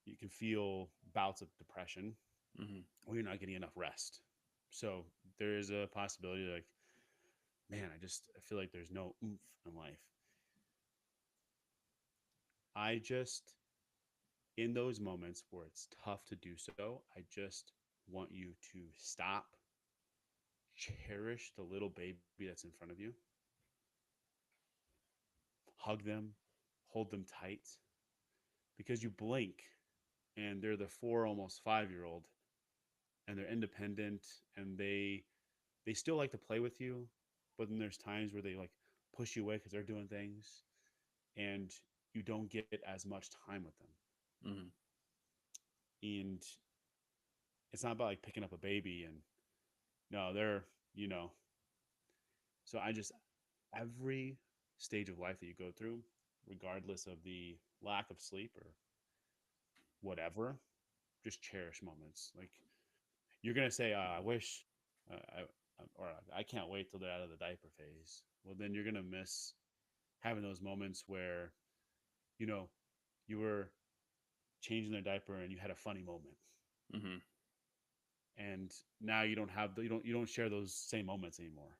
you can feel bouts of depression Mm-hmm. or you're not getting enough rest. So there is a possibility like, man, I feel like there's no oomph in life. I just in those moments where it's tough to do so, I just want you to stop, cherish the little baby that's in front of you, hug them, hold them tight, because you blink and they're the 4 almost 5 year old and they're independent and they still like to play with you, but then there's times where they like push you away because they're doing things and you don't get as much time with them. Mm-hmm. And it's not about like picking up a baby and no, they're, you know, so I just, every stage of life that you go through, regardless of the lack of sleep or whatever, just cherish moments. Like you're gonna say, I wish, or I can't wait till they're out of the diaper phase. Well, then you're gonna miss having those moments where you know you were changing their diaper and you had a funny moment, Mm-hmm. and now you don't have you don't share those same moments anymore.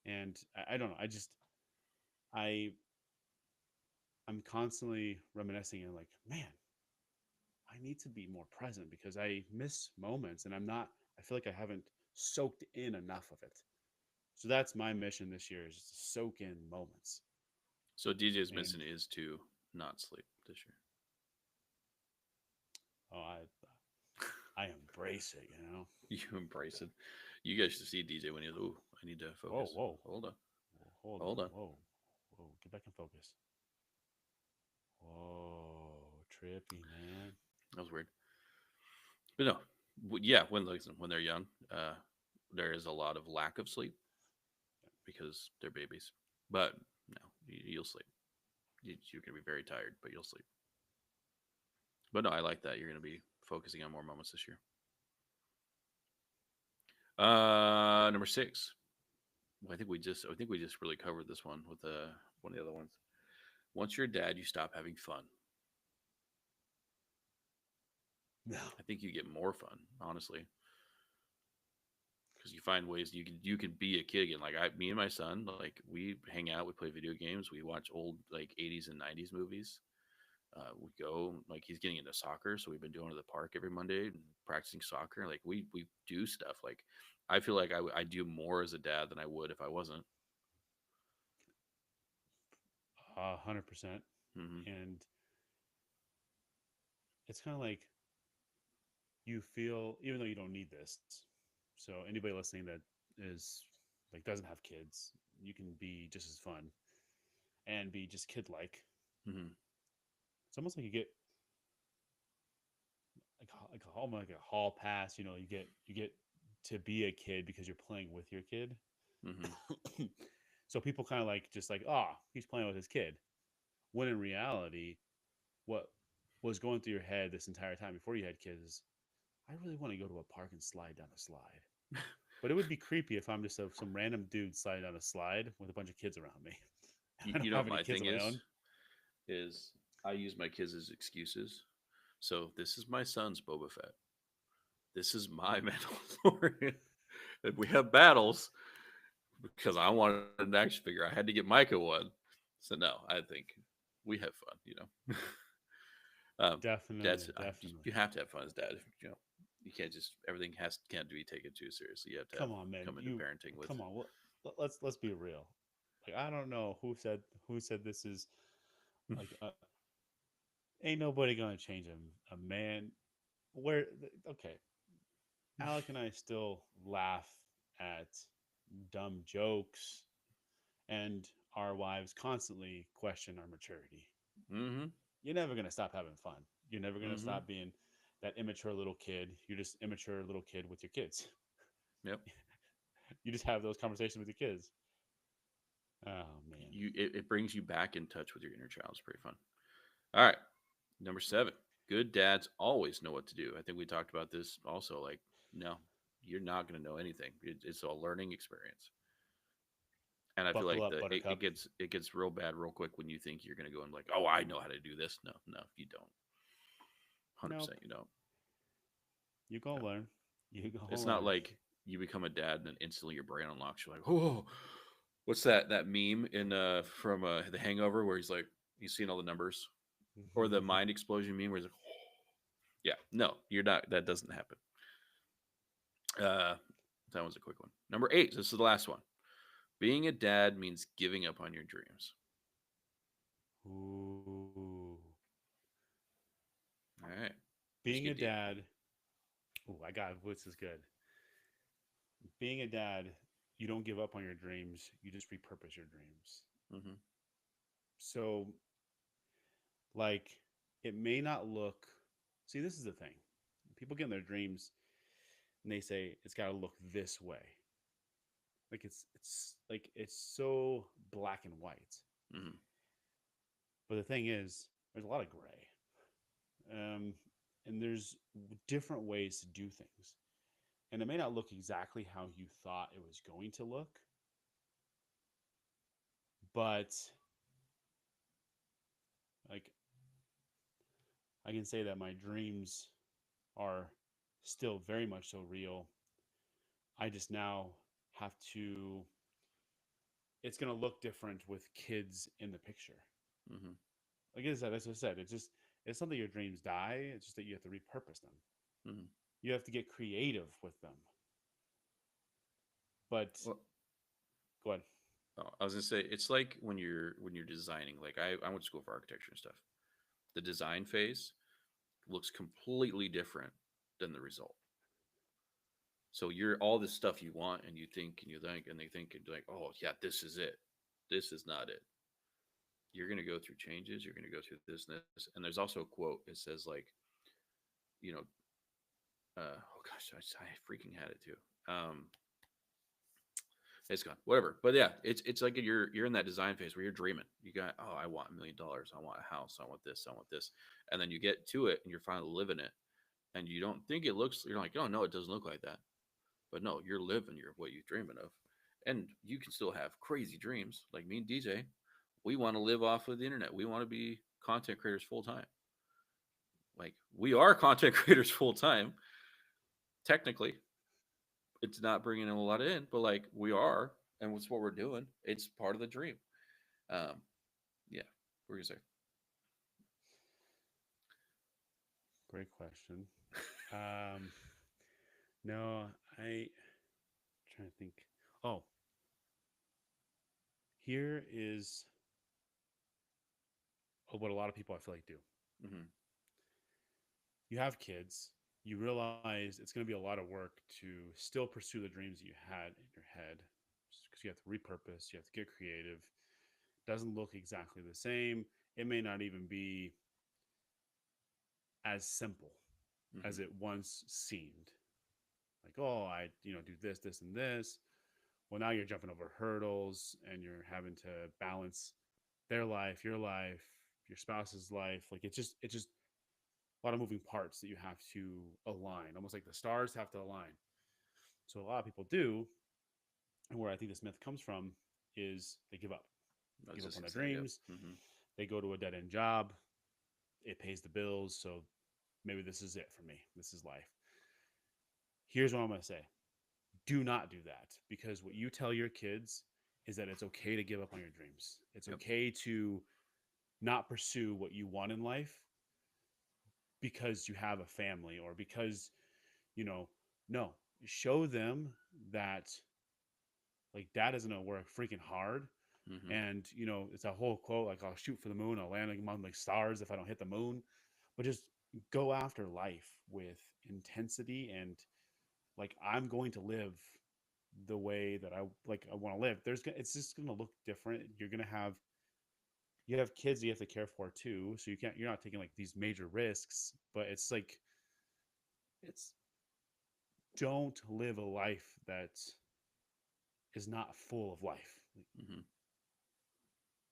And I don't know. I I'm constantly reminiscing and like, man, I need to be more present because I miss moments and I feel like I haven't soaked in enough of it. So that's my mission this year is just to soak in moments. So DJ's mission And is to not sleep this year. oh, I embrace it, you know. You embrace it. You guys should see DJ when he's. Ooh, I need to Whoa, focus. whoa, Hold on. hold on, Hold on. whoa, get back in focus. Whoa, trippy man. That was weird. But no, yeah, when they're young, there is a lot of lack of sleep because they're babies. But no, you'll sleep. You're gonna be very tired, but you'll sleep. But no, I like that. You're gonna be focusing on more moments this year. Number six. I think we just really covered this one with one of the other ones. Once you're a dad, you stop having fun. No, I think you get more fun, honestly, because you find ways you can be a kid again. Like me and my son, like we hang out, we play video games, we watch old like 80s and 90s movies. We go like he's getting into soccer, so we've been going to the park every Monday and practicing soccer. Like we do stuff. Like I feel like I do more as a dad than I would if I wasn't. 100%. Hmm. And it's kind of like you feel, even though you don't need this. So anybody listening that is like doesn't have kids, you can be just as fun and be just kid like. Hmm. It's almost like you get almost like a hall pass. You know, you get to be a kid because you're playing with your kid. Hmm. So people kind of like just like, oh, he's playing with his kid. When in reality, what was going through your head this entire time before you had kids is, I really want to go to a park and slide down a slide. But it would be creepy if I'm just some random dude sliding down a slide with a bunch of kids around me. I don't You know have what any my kids thing of my own. is I use my kids as excuses. So this is my son's Boba Fett. This is my Mandalorian. If we have battles, because I wanted an action figure, I had to get Micah one. So no, I think we have fun. Um, Definitely, that's definitely. you have to have fun as dad. You can't just everything can't be taken too seriously. You have to have Come on, man. come into You parenting with. come on. Let's be real. Like I don't know who said this is like ain't nobody gonna change a man. Where okay, Alec and I still laugh at dumb jokes, and our wives constantly question our maturity. Mm-hmm. You're never gonna stop having fun. You're never gonna Mm-hmm. stop being that immature little kid. You're just immature little kid with your kids. Yep. You just have those conversations with your kids. Oh man. It brings you back in touch with your inner child. It's pretty fun. All right, number seven. Good dads always know what to do. I think we talked about this also. Like, no, you're not going to know anything. It's a learning experience. And I feel Buckle like up, Buttercup. it gets real bad real quick when you think you're going to go and like, oh, I know how to do this. No, no, you don't. 100% Nope. you don't. You gonna No. learn. You gonna It's not learn. like you become a dad and then instantly your brain unlocks. You're like, oh, what's that meme in from The Hangover where he's like he's seeing all the numbers, or the mind explosion meme where he's like, yeah, no, you're not. That doesn't happen. Uh, that was a quick one. Number eight. This is the last one. Being a dad means giving up on your dreams. Ooh. All right, let's Being a get deep. dad. Ooh, I got this is good. Being a dad, you don't give up on your dreams. You just repurpose your dreams. Hmm. So, like, it may not look. See, this is the thing. People get in their dreams and they say it's got to look this way. Like it's like it's so black and white. Hmm. But the thing is, there's a lot of gray. Um, and there's different ways to do things. And it may not look exactly how you thought it was going to look, but like I can say that my dreams are still very much so real. I just now have to, it's going to look different with kids in the picture. Mm-hmm. Like I said, that's what I said. It's just, it's something your dreams die. It's just that you have to repurpose them. Mm-hmm. You have to get creative with them. But Well, go ahead. oh, I was gonna say it's like when you're designing. Like I went to school for architecture and stuff. The design phase looks completely different than the result. So you're all this stuff you want and you think and they think and like, oh yeah, this is it. This is not it. You're gonna go through changes. You're gonna go through this. And there's also a quote. It says like, you know, oh gosh, I freaking had it too. It's gone. Whatever. But yeah, it's like you're in that design phase where you're dreaming. You got, oh, I want $1 million. I want a house. I want this. I want this. And then you get to it and you're finally living it. And you don't think it looks. You're like, oh no, it doesn't look like that. But no, you're living your what you're dreaming of. And you can still have crazy dreams. Like me and DJ, we want to live off of the internet. We want to be content creators full time. Like we are content creators full time. Technically, it's not bringing in a lot in, but like we are, and it's what we're doing. It's part of the dream. Um, yeah, we're gonna say. Great question. Um, no, I trying to think. Oh, here is what a lot of people I feel like do. Mm-hmm. You have kids, you realize it's going to be a lot of work to still pursue the dreams that you had in your head because you have to repurpose, you have to get creative. Doesn't look exactly the same. It may not even be as simple Mm-hmm. as it once seemed. Like, oh, I, do this, this, and this. Well, now you're jumping over hurdles and you're having to balance their life, your spouse's life. Like it's just a lot of moving parts that you have to align, almost like the stars have to align. So a lot of people do, and where I think this myth comes from is they give up. I They was give up just on gonna their say, yep. dreams. Mm-hmm. They go to a dead end job. It pays the bills, so maybe this is it for me. This is life. Here's what I'm going to say. Do not do that, because what you tell your kids is that it's okay to give up on your dreams. It's Yep. okay to not pursue what you want in life because you have a family or because, you know, no, show them that like dad isn't gonna work freaking hard. Mm-hmm. And it's a whole quote like, I'll shoot for the moon, I'll land among like stars if I don't hit the moon. But just go after life with intensity and like, I'm going to live the way that I want to live. It's just going to look different. You have kids that you have to care for too, so you're not taking like these major risks, but it's like, it's don't live a life that is not full of life. Mm-hmm.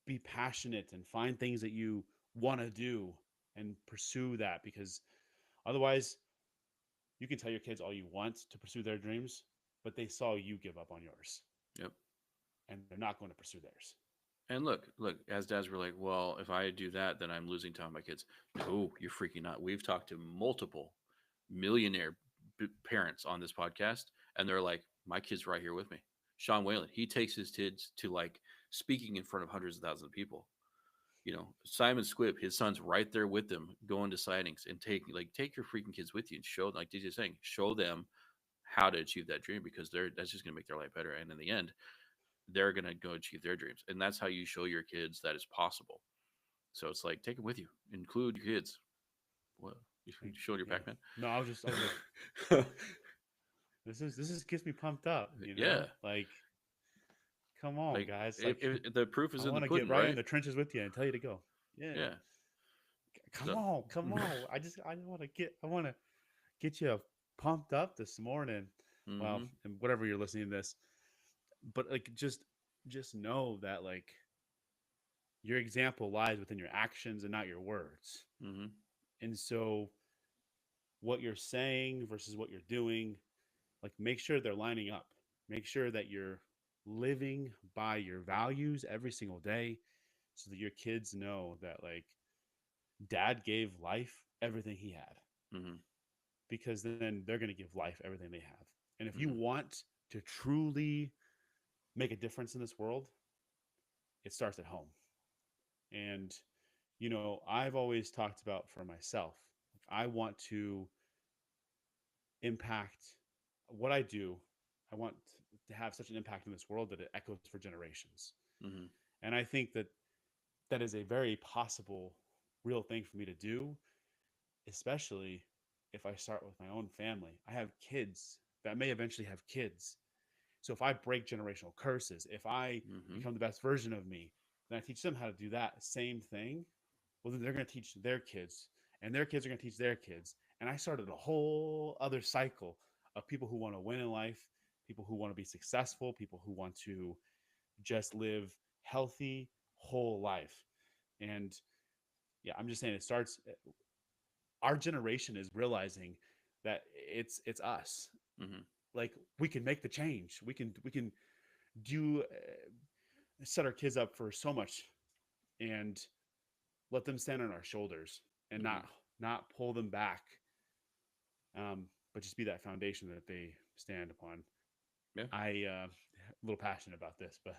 Be passionate and find things that you want to do and pursue that, because otherwise you can tell your kids all you want to pursue their dreams, but they saw you give up on yours Yep. and they're not going to pursue theirs. And look, as dads, we're like, well, if I do that, then I'm losing time with my kids. No, you're freaking out. We've talked to multiple millionaire parents on this podcast, and they're like, my kid's right here with me. Sean Whalen, he takes his kids to like speaking in front of hundreds of thousands of people. Simon Squibb, his son's right there with them, going to sightings and take your freaking kids with you and show, like DJ's saying, show them how to achieve that dream, because that's just gonna make their life better. And in the end, they're gonna go achieve their dreams. And that's how you show your kids that it's possible. So it's like take them with you, include your kids. What, you showing your Yeah. Pac-Man? No, I was like, this is gets me pumped up, Yeah, Like, come on, like guys. Like, the proof I is in the want to get pudding, right in right? the trenches with you and tell you to go. Yeah. Yeah. Come So on, come on. I want to get you pumped up this morning. Well, mm-hmm. and whatever you're listening to this, but like, just know that like your example lies within your actions and not your words. Mm-hmm. And so what you're saying versus what you're doing, like make sure they're lining up. Make sure that you're living by your values every single day so that your kids know that like dad gave life everything he had, Mm-hmm. because then they're going to give life everything they have. And if you Mm-hmm. want to truly make a difference in this world, it starts at home. And I've always talked about for myself, I want to impact what I do. I want to have such an impact in this world that it echoes for generations. Mm-hmm. And I think that that is a very possible, real thing for me to do, especially if I start with my own family. I have kids that may eventually have kids. So if I break generational curses, if I Mm-hmm. become the best version of me, then I teach them how to do that same thing. Well, then they're going to teach their kids, and their kids are going to teach their kids. And I started a whole other cycle of people who want to win in life, people who want to be successful, people who want to just live healthy, whole life. And yeah, I'm just saying it starts. Our generation is realizing that it's us. Mm-hmm. Like we can make the change. We can do set our kids up for so much, and let them stand on our shoulders and Mm-hmm. not pull them back, but just be that foundation that they stand upon. Yeah. A little passionate about this, but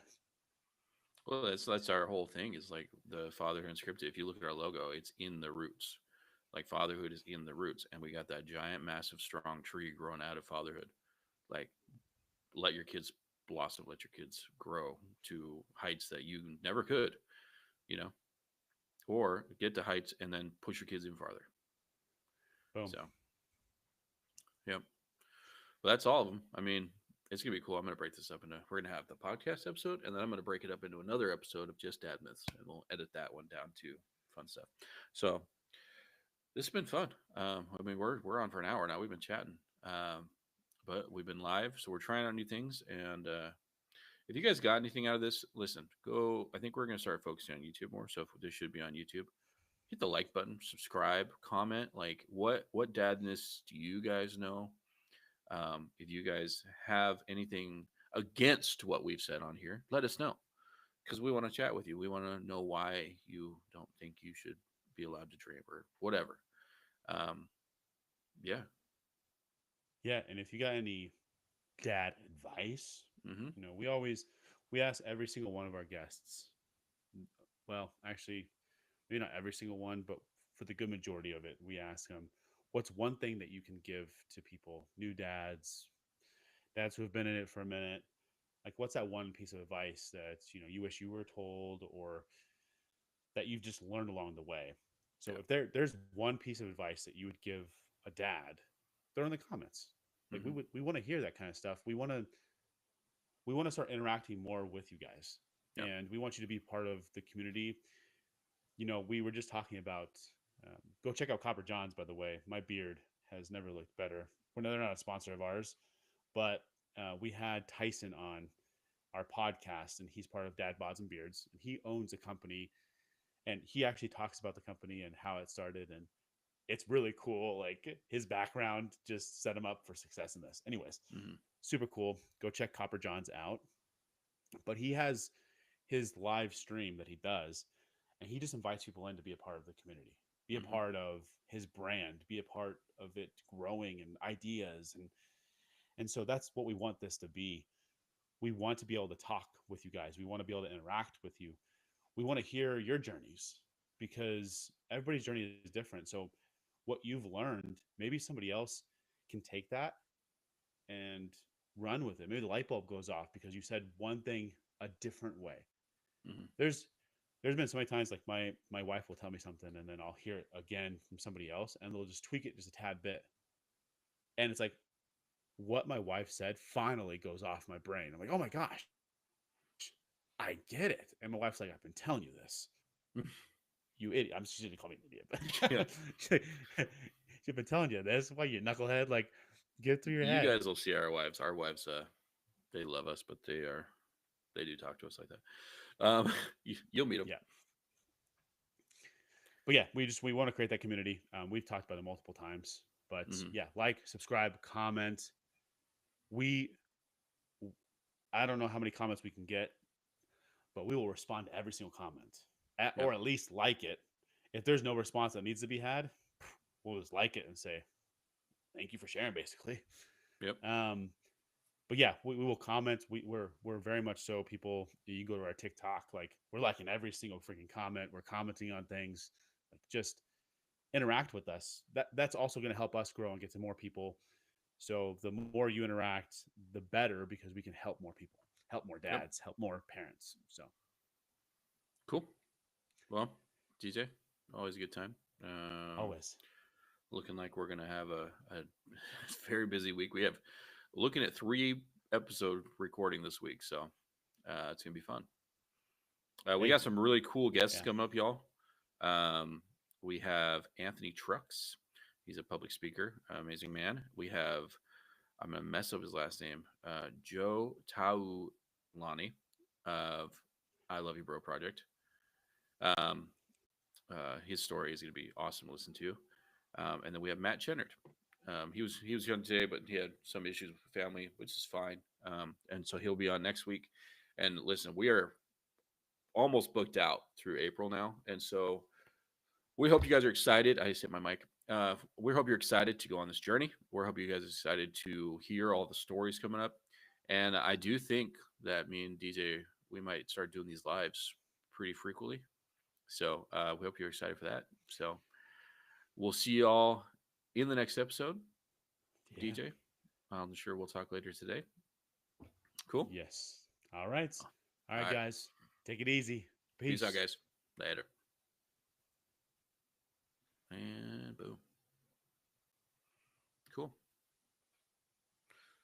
Well, that's our whole thing is like the fatherhood unscripted. If you look at our logo, it's in the roots. Like fatherhood is in the roots, and we got that giant, massive, strong tree growing out of fatherhood. Like let your kids blossom, let your kids grow to heights that you never could, you know, or get to heights and then push your kids in farther. boom. So, yep. Well, that's all of them. I mean, it's gonna be cool. I'm gonna break this up into. We're gonna have the podcast episode, and then I'm gonna break it up into another episode of just dad myths, and we'll edit that one down to fun stuff. So this has been fun. I mean, we're on for an hour now. We've been chatting, but we've been live, so we're trying out new things. And if you guys got anything out of this, listen. Go. I think we're gonna start focusing on YouTube more. So if this should be on YouTube, hit the like button, subscribe, comment. Like, what dadness do you guys know? If you guys have anything against what we've said on here, let us know because we want to chat with you. We want to know why you don't think you should be allowed to dream or whatever. Um, yeah. Yeah, and if you got any dad advice, Mm-hmm. we ask every single one of our guests. Well, actually, maybe not every single one, but for the good majority of it, we ask them, what's one thing that you can give to people, new dads, dads who have been in it for a minute? Like, what's that one piece of advice that you wish you were told, or that you've just learned along the way? So, Yeah. if there's one piece of advice that you would give a dad, throw in the comments. Like, Mm-hmm. we want to hear that kind of stuff. We want to start interacting more with you guys, Yeah. and we want you to be part of the community. We were just talking about, go check out Copper Johns, by the way. My beard has never looked better. They're not a sponsor of ours, but we had Tyson on our podcast, and he's part of Dad Bods and Beards. And he owns a company, and he actually talks about the company and how it started. And it's really cool. Like his background just set him up for success in this. Anyways, Mm-hmm. super cool. Go check Copper Johns out. But he has his live stream that he does, and he just invites people in to be a part of the community, be a Mm-hmm. part of his brand, be a part of it growing, and ideas. And so that's what we want this to be. We want to be able to talk with you guys. We want to be able to interact with you. We want to hear your journeys, because everybody's journey is different. So what you've learned, maybe somebody else can take that and run with it. Maybe the light bulb goes off because you said one thing a different way. Mm-hmm. There's been so many times, like my wife will tell me something, and then I'll hear it again from somebody else, and they'll just tweak it just a tad bit, and it's like what my wife said finally goes off my brain. I'm like, oh my gosh, I get it. And my wife's like, I've been telling you this, you idiot. She didn't call me an Yeah. idiot, but she's been telling you this. Why, you knucklehead? Like, get it through your You head. guys will see our wives. Our wives, they love us, but they do talk to us like that. You'll meet them. Yeah. But yeah, we want to create that community. We've talked about it multiple times, But Mhm. yeah, like, subscribe, comment. We, I don't know how many comments we can get, but we will respond to every single comment, Yep. or at least like it. If there's no response that needs to be had, we'll just like it and say thank you for sharing, basically. Yep. Um, but yeah, we will comment. We're very much so people. You go to our TikTok, like we're liking every single freaking comment. We're commenting on things. Like, just interact with us. That's also going to help us grow and get to more people. So the more you interact, the better, because we can help more people, help more Yep. dads, help more parents. So Cool. Well, DJ, always a good time. always, Looking like we're gonna have a very busy week. We have looking at 3 episode recording this week, so it's gonna be fun. We hey, got some really cool guests yeah, coming up, y'all. Um, we have Anthony Trucks. He's a public speaker, amazing man. We have, I'm gonna mess up his last name, Joe Taulani of I Love You Bro Project. Um, his story is going to be awesome to listen to. And then we have Matt Chennard. He was young today, but he had some issues with family, which is fine. And so he'll be on next week. And listen, we are almost booked out through April now, and so we hope you guys are excited. I just hit my mic. We hope you're excited to go on this journey. We hope you guys are excited to hear all the stories coming up. And I do think that me and DJ, we might start doing these lives pretty frequently. So we hope you're excited for that. So we'll see y'all in the next episode. yeah, DJ, I'm sure we'll talk later today. Cool. yes. All right, all All right, right. guys, take it easy. Peace out, Peace. guys. Later. And boom. Cool.